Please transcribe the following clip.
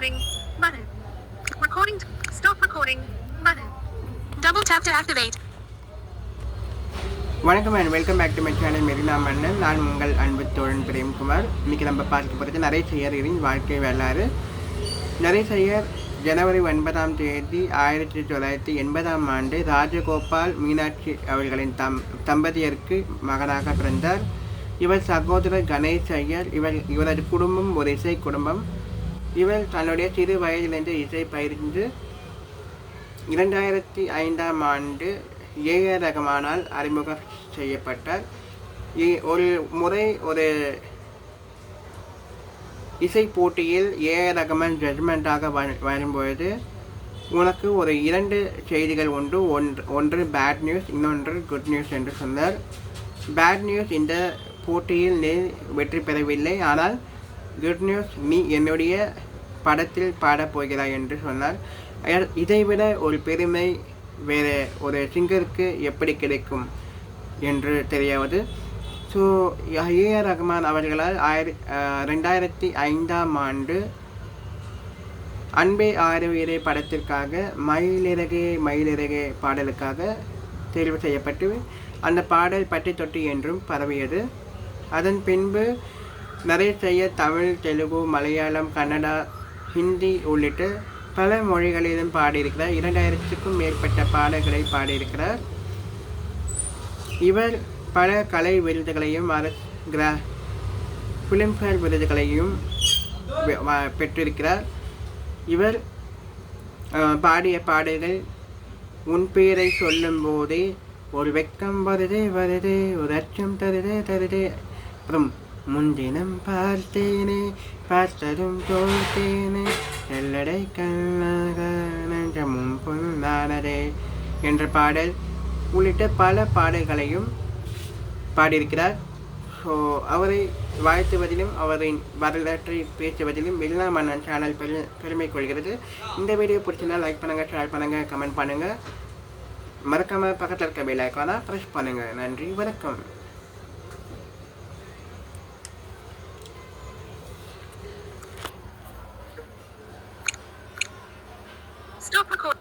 recording button. Recording. Stop recording button. Double tap to activate. வணக்கம் and welcome back to my channel Marina Mannan. நான் உங்கள் அன்பு தோழன் பிரேம்குமார். இன்றைக்கி நம்ம பார்க்க போகிறது நரேசையரின் வாழ்க்கை வரலாறு. நரேசையர் ஜனவரி 9 1980 ஆண்டு ராஜகோபால் மீனாட்சி அவர்களின் தம்பதியருக்கு மகனாக பிறந்தார். இவர் சகோதரர் கணேஷ் ஐயர். இவரது குடும்பம் ஒரு இசை குடும்பம். இவர் தன்னுடைய சிறு வயதிலிருந்து இசை பயிர்ந்து 2005 ஆண்டு ஏஆர் ரஹ்மானால் அறிமுகம் செய்யப்பட்டார். ஒரு முறை ஒரு இசை போட்டியில் ஏஆர் ரஹ்மான் ஜட்மெண்ட்டாக வரும்பொழுது உனக்கு ஒரு 2 செய்திகள் உண்டு, ஒன்று பேட் நியூஸ், இன்னொன்று குட் நியூஸ் என்று சொன்னார். பேட் நியூஸ், இந்த போட்டியில் நீ வெற்றி பெறவில்லை, ஆனால் குட் நியூஸ், நீ என்னுடைய படத்தில் பாடப் போகிறாய் என்று சொன்னார். இதைவிட ஒரு பெருமை வேறு ஒரு சிங்கருக்கு எப்படி கிடைக்கும் என்று தெரியாது. ஸோ ஏஆர் ரஹ்மான் அவர்களால் 2005 ஆண்டு அன்பே ஆறுயிரே படத்திற்காக மயிலிறகே மயிலிறகே பாடலுக்காக தேர்வு செய்யப்பட்டு அந்த பாடல் பட்டி தொட்டி என்றும் பரவியது. அதன் பின்பு நரேசையர் தமிழ், தெலுங்கு, மலையாளம், கன்னடா, ஹிந்தி உள்ளிட்ட பல மொழிகளிலும் பாடியிருக்கிறார். 2000க்கும் மேற்பட்ட பாடல்களை பாடியிருக்கிறார். இவர் பல கலை விருதுகளையும் ஃபிலிம்ஃபேர் விருதுகளையும் பெற்றிருக்கிறார். இவர் பாடிய பாடல்கள் உன் பேரை சொல்லும் போதே ஒரு வெக்கம் வருதே வருதே, ஒரு அச்சம் தருதே தருதே, அப்புறம் முன்தினம் பார்த்தேனே பார்த்ததும் தோற்றேனே, எல்லடை கண்ணாக நெஞ்சமும் பொன்னானதே என்ற பாடல் உள்ளிட்ட பல பாடல்களையும் பாடியிருக்கிறார். ஸோ அவரை வாழ்த்துவதிலும் அவரின் வரலாற்றை பேசுவதிலும் மெரினா மன்னன் சேனல் பெருமை கொள்கிறது. இந்த வீடியோ பிடிச்சிருந்தா லைக் பண்ணுங்கள், ஷேர் பண்ணுங்கள், கமெண்ட் பண்ணுங்கள். மறக்காமல் பக்கத்தில் இருக்க பெல் ஐகானை ப்ரெஸ் பண்ணுங்கள். நன்றி, வணக்கம். Stop recording.